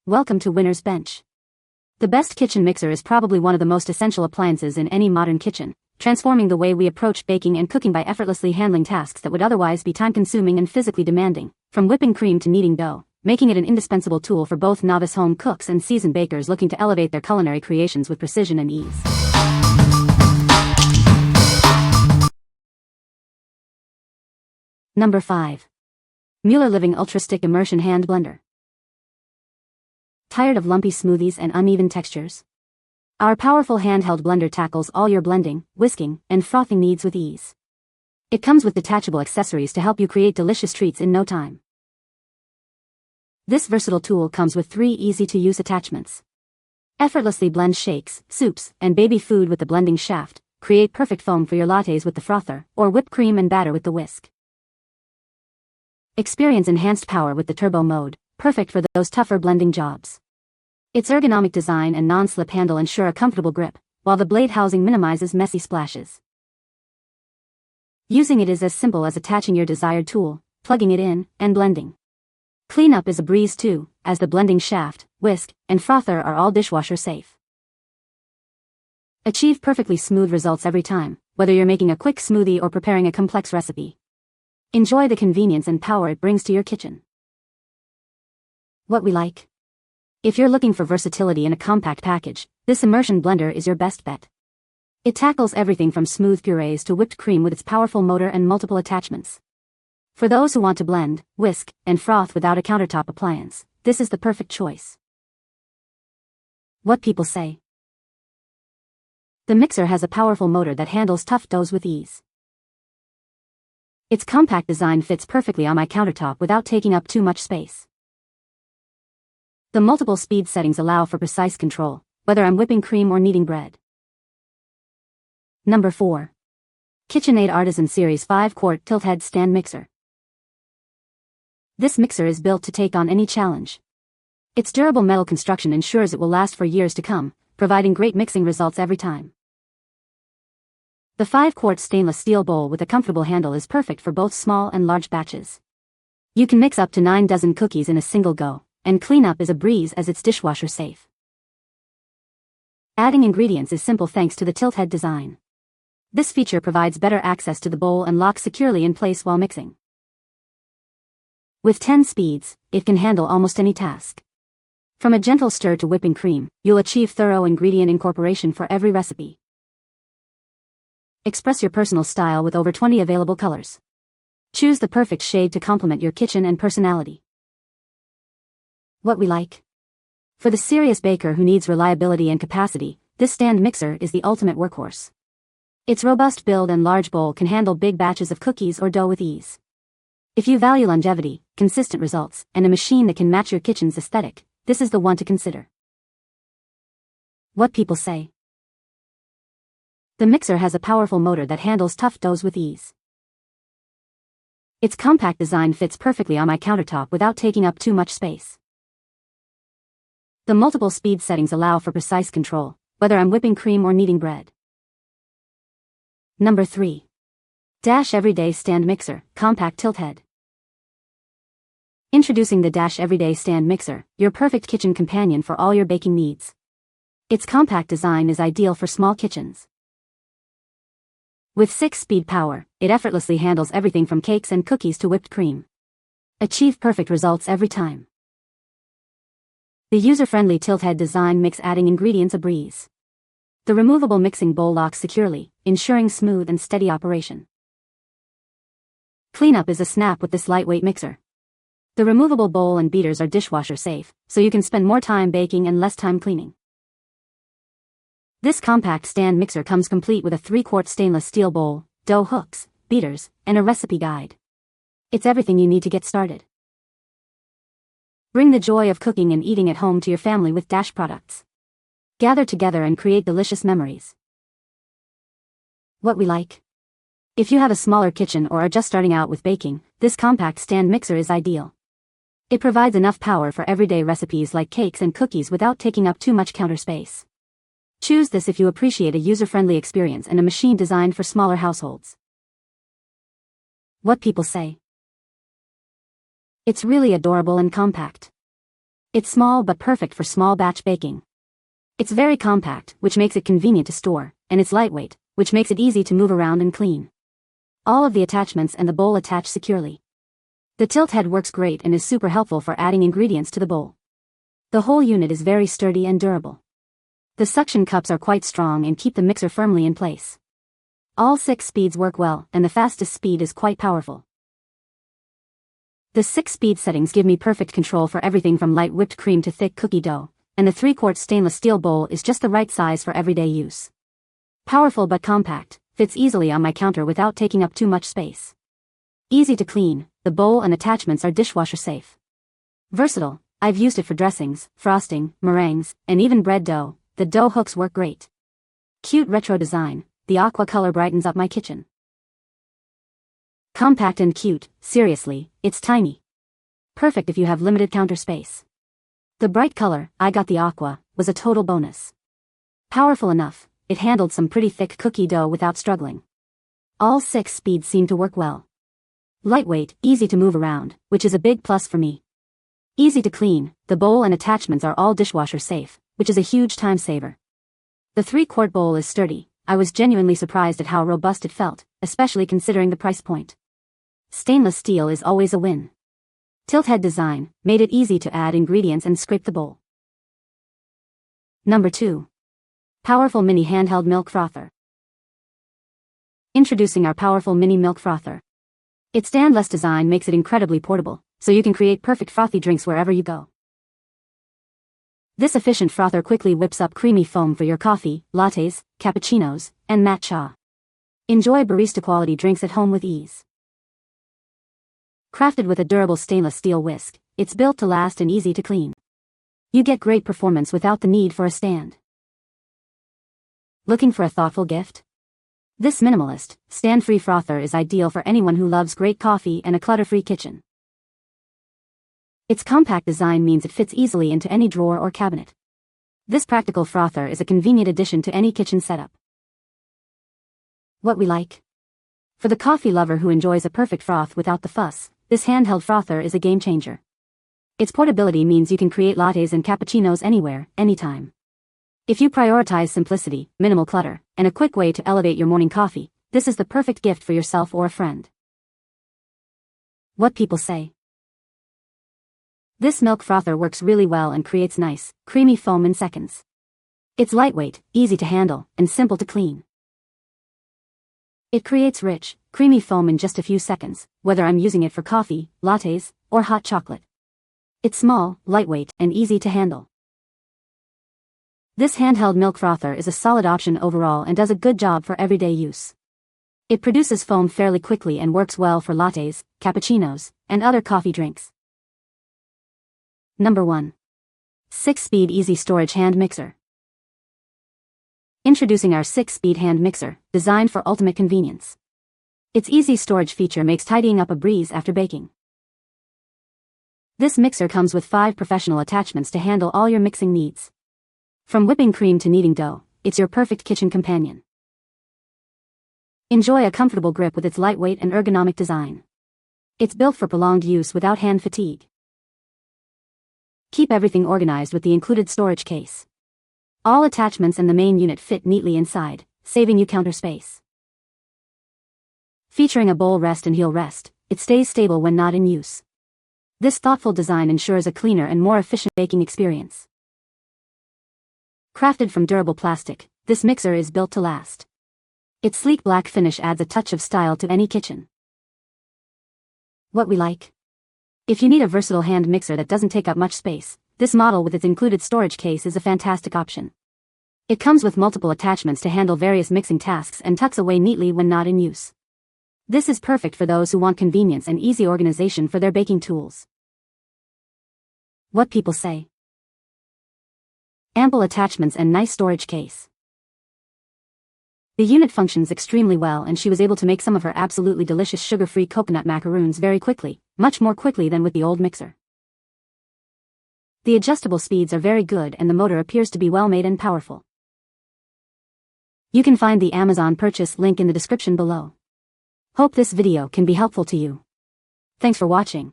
Welcome to Winner's Bench. The best kitchen mixer is probably one of the most essential appliances in any modern kitchen, transforming the way we approach baking and cooking by effortlessly handling tasks that would otherwise be time-consuming and physically demanding, from whipping cream to kneading dough, making it an indispensable tool for both novice home cooks and seasoned bakers looking to elevate their culinary creations with precision and ease. Number 5. MuellerLiving Ultra Stick Immersion Hand Blender. Tired of lumpy smoothies and uneven textures? Our powerful handheld blender tackles all your blending, whisking, and frothing needs with ease. It comes with detachable accessories to help you create delicious treats in no time. This versatile tool comes with 3 easy-to-use attachments. Effortlessly blend shakes, soups, and baby food with the blending shaft. Create perfect foam for your lattes with the frother, or whipped cream and batter with the whisk. Experience enhanced power with the turbo mode, perfect for those tougher blending jobs. Its ergonomic design and non-slip handle ensure a comfortable grip, while the blade housing minimizes messy splashes. Using it is as simple as attaching your desired tool, plugging it in, and blending. Cleanup is a breeze too, as the blending shaft, whisk, and frother are all dishwasher safe. Achieve perfectly smooth results every time, whether you're making a quick smoothie or preparing a complex recipe. Enjoy the convenience and power it brings to your kitchen. What we like. If you're looking for versatility in a compact package, this immersion blender is your best bet. It tackles everything from smooth purees to whipped cream with its powerful motor and multiple attachments. For those who want to blend, whisk, and froth without a countertop appliance, this is the perfect choice. What people say. The mixer has a powerful motor that handles tough doughs with ease. Its compact design fits perfectly on my countertop without taking up too much space. The multiple speed settings allow for precise control, whether I'm whipping cream or kneading bread. Number 4. KitchenAid Artisan Series 5 Quart Tilt Head Stand Mixer. This mixer is built to take on any challenge. Its durable metal construction ensures it will last for years to come, providing great mixing results every time. The 5-quart stainless steel bowl with a comfortable handle is perfect for both small and large batches. You can mix up to 9 dozen cookies in a single go, and cleanup is a breeze as it's dishwasher safe. Adding ingredients is simple thanks to the tilt head design. This feature provides better access to the bowl and locks securely in place while mixing. With 10 speeds, it can handle almost any task. From a gentle stir to whipping cream, you'll achieve thorough ingredient incorporation for every recipe. Express your personal style with over 20 available colors. Choose the perfect shade to complement your kitchen and personality. What we like. For the serious baker who needs reliability and capacity, this stand mixer is the ultimate workhorse. Its robust build and large bowl can handle big batches of cookies or dough with ease. If you value longevity, consistent results, and a machine that can match your kitchen's aesthetic, this is the one to consider. What people say. The mixer has a powerful motor that handles tough doughs with ease. Its compact design fits perfectly on my countertop without taking up too much space. The multiple speed settings allow for precise control, whether I'm whipping cream or kneading bread. Number 3. Dash Everyday Stand Mixer, Compact Tilt Head. Introducing the Dash Everyday Stand Mixer, your perfect kitchen companion for all your baking needs. Its compact design is ideal for small kitchens. With 6-speed power, it effortlessly handles everything from cakes and cookies to whipped cream. Achieve perfect results every time. The user-friendly tilt head design makes adding ingredients a breeze. The removable mixing bowl locks securely, ensuring smooth and steady operation. Cleanup is a snap with this lightweight mixer. The removable bowl and beaters are dishwasher safe, so you can spend more time baking and less time cleaning. This compact stand mixer comes complete with a 3-quart stainless steel bowl, dough hooks, beaters, and a recipe guide. It's everything you need to get started. Bring the joy of cooking and eating at home to your family with Dash products. Gather together and create delicious memories. What we like. If you have a smaller kitchen or are just starting out with baking, this compact stand mixer is ideal. It provides enough power for everyday recipes like cakes and cookies without taking up too much counter space. Choose this if you appreciate a user-friendly experience and a machine designed for smaller households. What people say. It's really adorable and compact. It's small but perfect for small batch baking. It's very compact, which makes it convenient to store, and it's lightweight, which makes it easy to move around and clean. All of the attachments and the bowl attach securely. The tilt head works great and is super helpful for adding ingredients to the bowl. The whole unit is very sturdy and durable. The suction cups are quite strong and keep the mixer firmly in place. All 6 speeds work well, and the fastest speed is quite powerful. The 6-speed settings give me perfect control for everything from light whipped cream to thick cookie dough, and the 3-quart stainless steel bowl is just the right size for everyday use. Powerful but compact, fits easily on my counter without taking up too much space. Easy to clean, the bowl and attachments are dishwasher safe. Versatile, I've used it for dressings, frosting, meringues, and even bread dough. The dough hooks work great. Cute retro design, the aqua color brightens up my kitchen. Compact and cute, seriously, it's tiny. Perfect if you have limited counter space. The bright color, I got the aqua, was a total bonus. Powerful enough, it handled some pretty thick cookie dough without struggling. All 6 speeds seem to work well. Lightweight, easy to move around, which is a big plus for me. Easy to clean, the bowl and attachments are all dishwasher safe, which is a huge time saver. The 3-quart bowl is sturdy. I was genuinely surprised at how robust it felt, especially considering the price point. Stainless steel is always a win. Tilt head design, made it easy to add ingredients and scrape the bowl. Number 2. Powerful Mini Handheld Milk Frother. Introducing our powerful mini milk frother. Its standless design makes it incredibly portable, so you can create perfect frothy drinks wherever you go. This efficient frother quickly whips up creamy foam for your coffee, lattes, cappuccinos, and matcha. Enjoy barista-quality drinks at home with ease. Crafted with a durable stainless steel whisk, it's built to last and easy to clean. You get great performance without the need for a stand. Looking for a thoughtful gift? This minimalist, stand-free frother is ideal for anyone who loves great coffee and a clutter-free kitchen. Its compact design means it fits easily into any drawer or cabinet. This practical frother is a convenient addition to any kitchen setup. What we like? For the coffee lover who enjoys a perfect froth without the fuss, this handheld frother is a game changer. Its portability means you can create lattes and cappuccinos anywhere, anytime. If you prioritize simplicity, minimal clutter, and a quick way to elevate your morning coffee, this is the perfect gift for yourself or a friend. What people say. This milk frother works really well and creates nice, creamy foam in seconds. It's lightweight, easy to handle, and simple to clean. It creates rich, creamy foam in just a few seconds, whether I'm using it for coffee, lattes, or hot chocolate. It's small, lightweight, and easy to handle. This handheld milk frother is a solid option overall and does a good job for everyday use. It produces foam fairly quickly and works well for lattes, cappuccinos, and other coffee drinks. Number 1. 6-speed easy storage hand mixer. Introducing our 6-speed hand mixer, designed for ultimate convenience. Its easy storage feature makes tidying up a breeze after baking. This mixer comes with 5 professional attachments to handle all your mixing needs. From whipping cream to kneading dough, it's your perfect kitchen companion. Enjoy a comfortable grip with its lightweight and ergonomic design. It's built for prolonged use without hand fatigue. Keep everything organized with the included storage case. All attachments and the main unit fit neatly inside, saving you counter space. Featuring a bowl rest and heel rest, it stays stable when not in use. This thoughtful design ensures a cleaner and more efficient baking experience. Crafted from durable plastic, this mixer is built to last. Its sleek black finish adds a touch of style to any kitchen. What we like? If you need a versatile hand mixer that doesn't take up much space, this model with its included storage case is a fantastic option. It comes with multiple attachments to handle various mixing tasks and tucks away neatly when not in use. This is perfect for those who want convenience and easy organization for their baking tools. What people say. Ample attachments and nice storage case. The unit functions extremely well and she was able to make some of her absolutely delicious sugar-free coconut macaroons very quickly, much more quickly than with the old mixer. The adjustable speeds are very good and the motor appears to be well made and powerful. You can find the Amazon purchase link in the description below. Hope this video can be helpful to you. Thanks for watching.